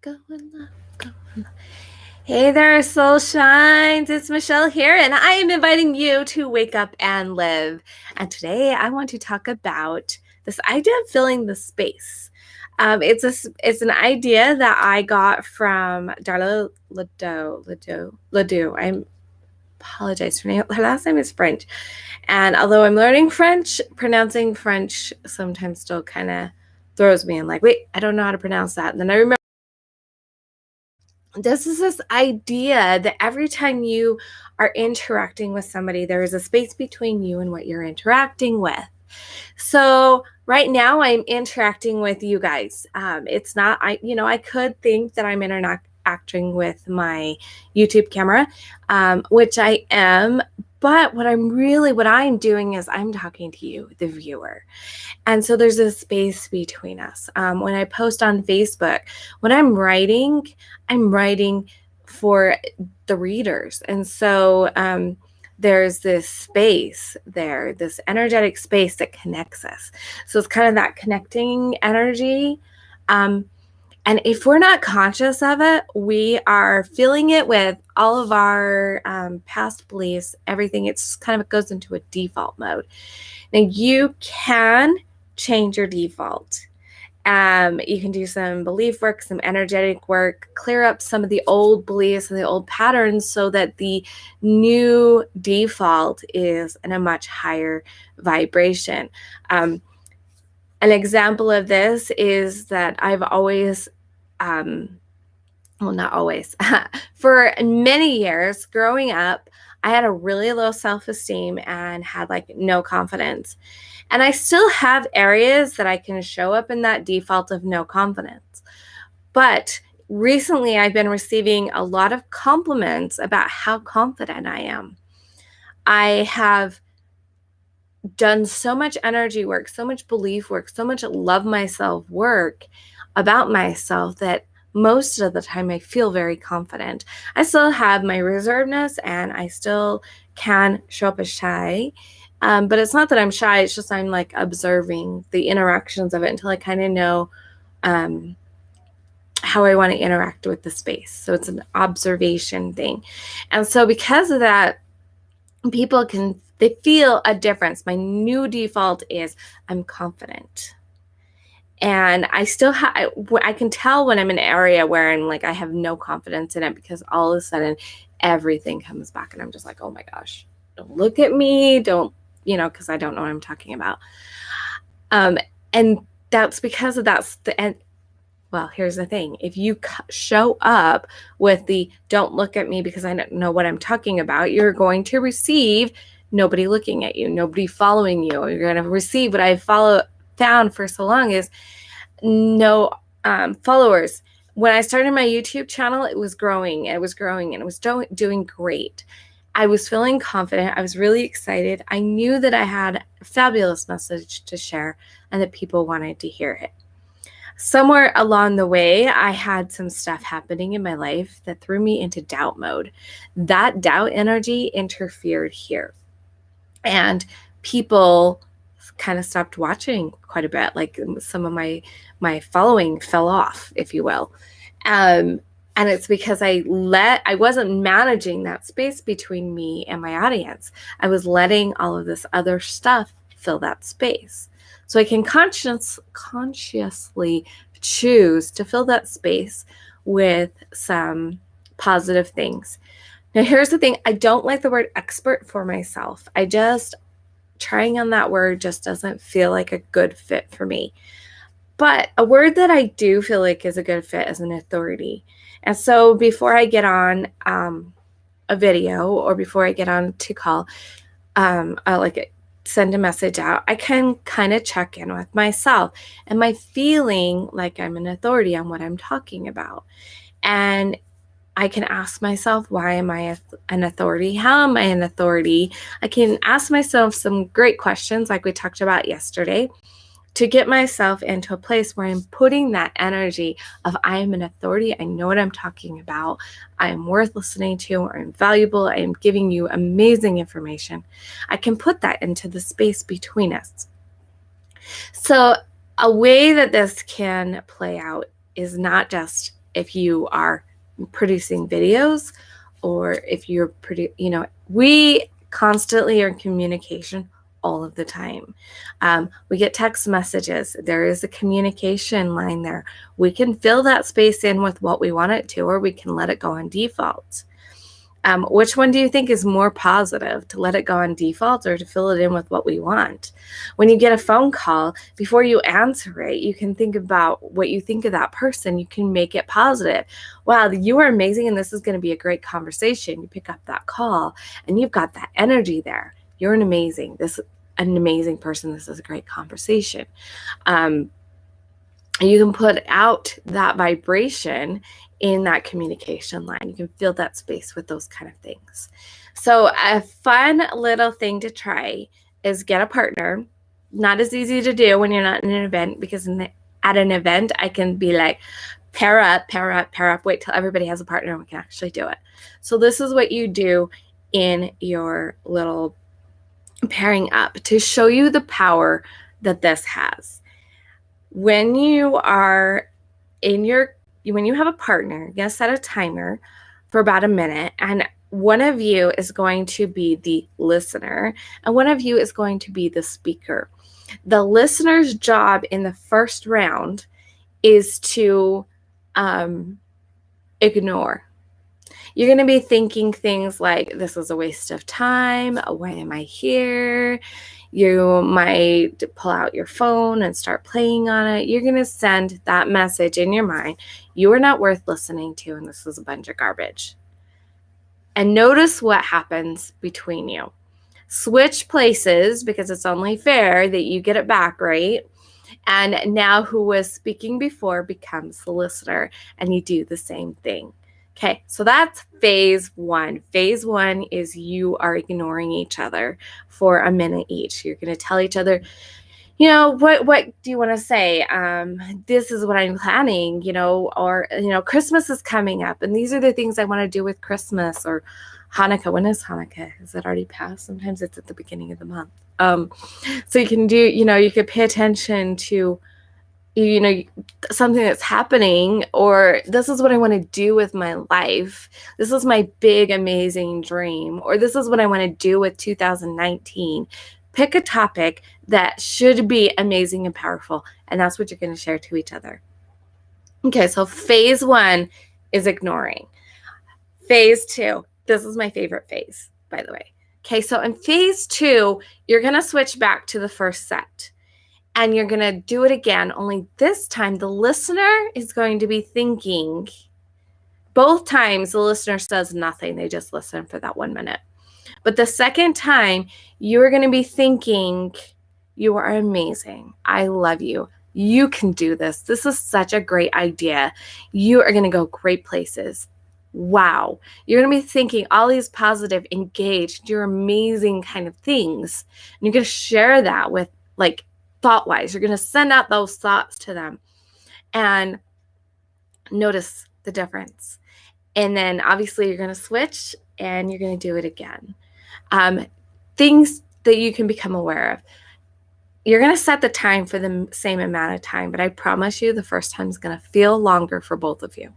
going love, going love. Hey there, soul shines. It's Michelle here, and I am inviting you to wake up and live. And today I want to talk about this idea of filling the space. It's an idea that I got from Darla Ledoux. I apologize. Her last name is French. And although I'm learning French, pronouncing French sometimes still kind of throws me in, like, wait, I don't know how to pronounce that. And then I remember this idea that every time you are interacting with somebody, there is a space between you and what you're interacting with. So right now I'm interacting with you guys. It's not, I could think that I'm interacting with my YouTube camera, which I am. But what I'm doing is I'm talking to you, the viewer. And so there's a space between us. When I post on Facebook, when I'm writing for the readers. And so there's this space there, this energetic space that connects us. So it's kind of that connecting energy. And if we're not conscious of it, we are feeling it with all of our past beliefs, everything. It's kind of goes into a default mode. Now you can change your default. You can do some belief work, some energetic work, clear up some of the old beliefs and the old patterns so that the new default is in a much higher vibration. An example of this is that I've always, well, not always, for many years growing up, I had a really low self-esteem and had like no confidence. And I still have areas that I can show up in that default of no confidence. But recently I've been receiving a lot of compliments about how confident I am. I have done so much energy work, so much belief work, so much love myself work about myself that most of the time I feel very confident. I still have my reservedness and I still can show up as shy. But it's not that I'm shy, it's just I'm like observing the interactions of it until I kind of know how I want to interact with the space. So it's an observation thing. And so because of that, people they feel a difference. My new default is I'm confident. And I still I can tell when I'm in an area where I'm like, I have no confidence in it because all of a sudden everything comes back and I'm just like, oh my gosh, don't look at me. Don't, because I don't know what I'm talking about. And that's because of that's the end. Well, here's the thing. If you show up with the don't look at me because I don't know what I'm talking about, you're going to receive nobody looking at you, nobody following you. You're going to receive what I found for so long is no followers. When I started my YouTube channel, it was growing. It was growing and it was doing great. I was feeling confident. I was really excited. I knew that I had a fabulous message to share and that people wanted to hear it. Somewhere along the way, I had some stuff happening in my life that threw me into doubt mode. That doubt energy interfered here. And people kind of stopped watching quite a bit. Like some of my following fell off, if you will. And it's because I wasn't managing that space between me and my audience. I was letting all of this other stuff fill that space. So I can consciously choose to fill that space with some positive things. Now, here's the thing. I don't like the word expert for myself. Trying on that word just doesn't feel like a good fit for me. But a word that I do feel like is a good fit is an authority. And so before I get on a video or before I get on to call, send a message out, I can kind of check in with myself. Am I feeling like I'm an authority on what I'm talking about? And I can ask myself, why am I an authority? How am I an authority? I can ask myself some great questions like we talked about yesterday to get myself into a place where I'm putting that energy of I am an authority. I know what I'm talking about. I am worth listening to. I'm valuable. I am giving you amazing information. I can put that into the space between us. So a way that this can play out is not just if you are producing videos or if you're we constantly are in communication all of the time. We get text messages. There is a communication line there. We can fill that space in with what we want it to, or we can let it go on default. Which one do you think is more positive, to let it go on default or to fill it in with what we want? When you get a phone call, before you answer it, you can think about what you think of that person. You can make it positive. Wow, you are amazing, and this is going to be a great conversation. You pick up that call, and you've got that energy there. You're an amazing person. This is a great conversation. You can put out that vibration in that communication line. You can fill that space with those kind of things. So a fun little thing to try is get a partner. Not as easy to do when you're not in an event, because at an event, I can be like, pair up, wait till everybody has a partner and we can actually do it. So this is what you do in your little pairing up to show you the power that this has. When you are when you have a partner, you're going to set a timer for about a minute, and one of you is going to be the listener and one of you is going to be the speaker. The listener's job in the first round is to ignore. You're going to be thinking things like, this is a waste of time. Why am I here? You might pull out your phone and start playing on it. You're going to send that message in your mind. You are not worth listening to, and this is a bunch of garbage. And notice what happens between you. Switch places, because it's only fair that you get it back, right? And now who was speaking before becomes the listener, and you do the same thing. Okay, so that's phase one. Phase one is you are ignoring each other for a minute each. You're going to tell each other, what do you want to say? This is what I'm planning, or, Christmas is coming up, and these are the things I want to do with Christmas, or Hanukkah. When is Hanukkah? Is it already passed? Sometimes it's at the beginning of the month. So you can do, you could pay attention to, something that's happening, or this is what I want to do with my life. This is my big, amazing dream, or this is what I want to do with 2019. Pick a topic that should be amazing and powerful, and that's what you're going to share to each other. Okay, so phase one is ignoring. Phase two, this is my favorite phase, by the way. Okay, so in phase two, you're going to switch back to the first set. And you're going to do it again, only this time the listener is going to be thinking. Both times the listener says nothing. They just listen for that 1 minute. But the second time, you're going to be thinking, you are amazing. I love you. You can do this. This is such a great idea. You are going to go great places. Wow. You're going to be thinking all these positive, engaged, you're amazing kind of things. And you're going to share that with, thought-wise. You're going to send out those thoughts to them and notice the difference. And then obviously you're going to switch and you're going to do it again. Things that you can become aware of. You're going to set the time for the same amount of time, but I promise you the first time is going to feel longer for both of you.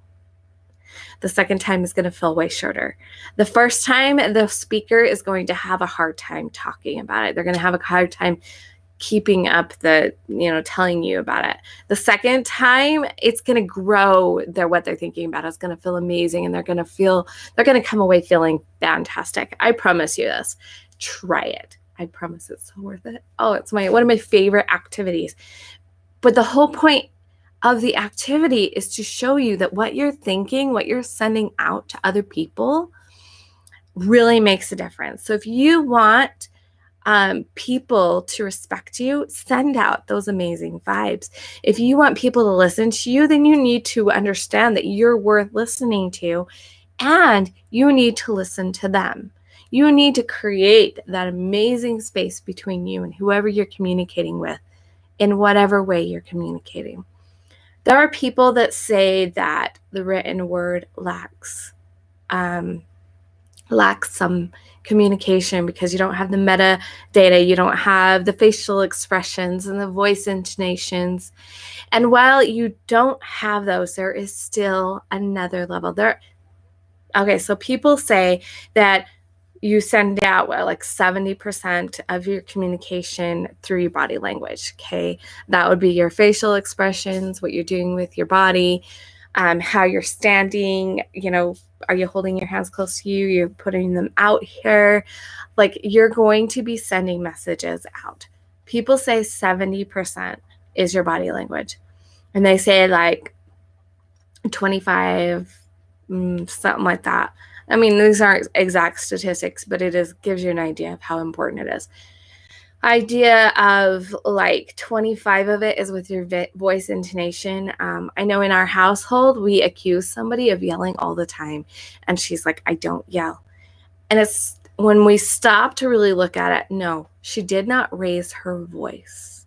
The second time is going to feel way shorter. The first time, the speaker is going to have a hard time talking about it. They're going to have a hard time keeping up telling you about it. The second time, it's going to grow what they're thinking about. It's going to feel amazing, and they're going to come away feeling fantastic. I promise you this. Try it. I promise it's so worth it. Oh, it's one of my favorite activities. But the whole point of the activity is to show you that what you're thinking, what you're sending out to other people really makes a difference. So if you want people to respect you, send out those amazing vibes. If you want people to listen to you, then you need to understand that you're worth listening to, and you need to listen to them. You need to create that amazing space between you and whoever you're communicating with, in whatever way you're communicating. There are people that say that the written word lacks some communication because you don't have the metadata, you don't have the facial expressions and the voice intonations. And while you don't have those, there is still another level. Okay, so people say that you send out like 70% of your communication through your body language. Okay, that would be your facial expressions, what you're doing with your body, how you're standing, are you holding your hands close to you? You're putting them out here. Like, you're going to be sending messages out. People say 70% is your body language. And they say like 25, something like that. I mean, these aren't exact statistics, but gives you an idea of how important it is. Idea of like 25 of it is with your voice intonation. I know in our household, we accuse somebody of yelling all the time. And she's like, I don't yell. And it's when we stop to really look at it, no, she did not raise her voice.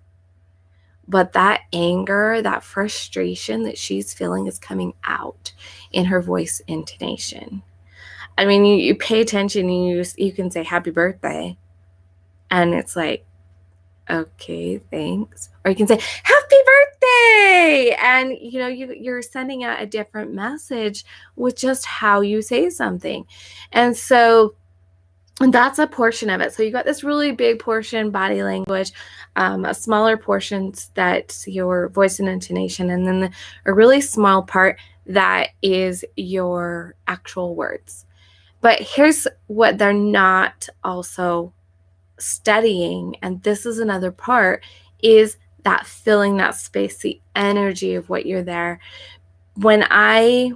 But that anger, that frustration that she's feeling is coming out in her voice intonation. I mean, you pay attention and you can say happy birthday. And it's like, okay, thanks. Or you can say happy birthday. And, you're sending out a different message with just how you say something. And so that's a portion of it. So you got this really big portion, body language, a smaller portions that's your voice and intonation, and then a really small part that is your actual words. But here's what they're not also studying, and this is another part, is that filling that space, the energy of what you're there. When I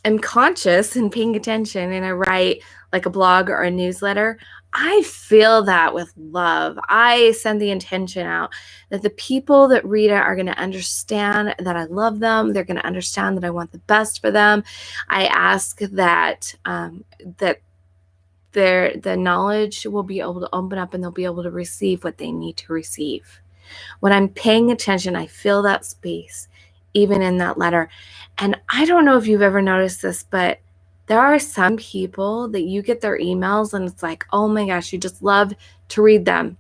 am conscious and paying attention and I write like a blog or a newsletter, I feel that with love. I send the intention out that the people that read it are going to understand that I love them. They're going to understand that I want the best for them. I ask that the knowledge will be able to open up and they'll be able to receive what they need to receive. When I'm paying attention, I feel that space, even in that letter. And I don't know if you've ever noticed this, but there are some people that you get their emails and it's like, oh my gosh, you just love to read them.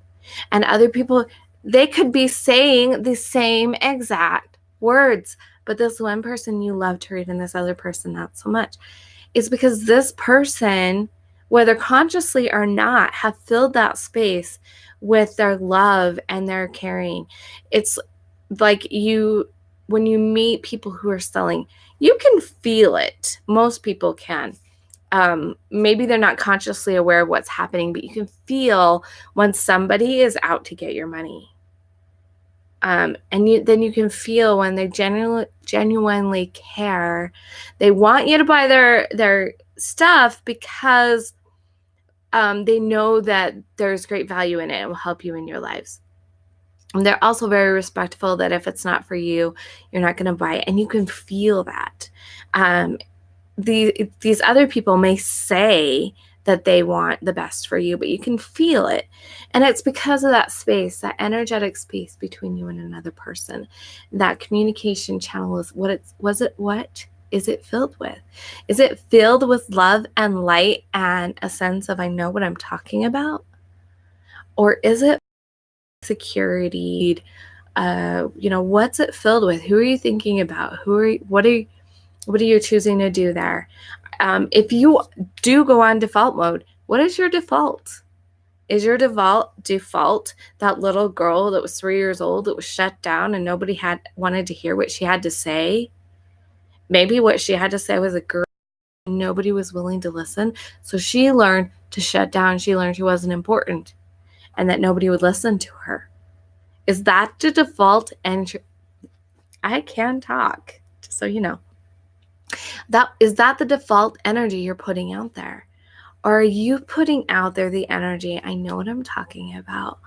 And other people, they could be saying the same exact words, but this one person you love to read and this other person not so much. It's because this person, whether consciously or not, have filled that space with their love and their caring. It's like when you meet people who are selling, you can feel it. Most people can. Maybe they're not consciously aware of what's happening, but you can feel when somebody is out to get your money. And then you can feel when they genuinely care. They want you to buy their stuff because they know that there's great value in it and will help you in your lives. And they're also very respectful that if it's not for you, you're not going to buy it. And you can feel that. These other people may say that they want the best for you, but you can feel it. And it's because of that space, that energetic space between you and another person. That communication channel is what is it filled with? Is it filled with love and light and a sense of I know what I'm talking about? Or is it security? What's it filled with? Who are you thinking about? What are you choosing to do there? If you do go on default mode, what is your default? Is your default that little girl that was 3 years old that was shut down and nobody wanted to hear what she had to say? Maybe what she had to say was a girl. Nobody was willing to listen. So she learned to shut down. She learned she wasn't important and that nobody would listen to her. Is that the default? And I can talk, just so you know. Is that the default energy you're putting out there? Or are you putting out there the energy, I know what I'm talking about.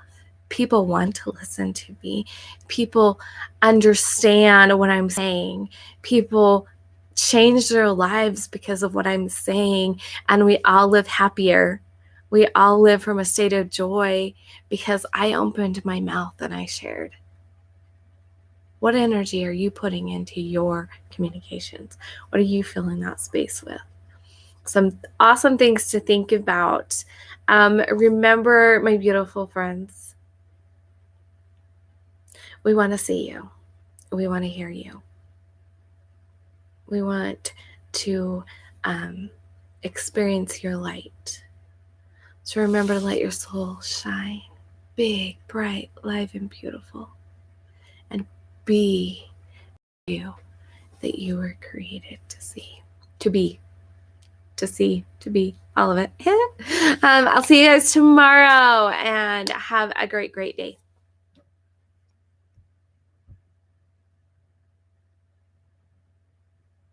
People want to listen to me. People understand what I'm saying. People change their lives because of what I'm saying. And we all live happier. We all live from a state of joy because I opened my mouth and I shared. What energy are you putting into your communications? What are you filling that space with? Some awesome things to think about. Remember, my beautiful friends, we want to see you. We want to hear you. We want to experience your light. So remember to let your soul shine big, bright, live, and beautiful. And be you that you were created to see, to be, all of it. I'll see you guys tomorrow and have a great, great day.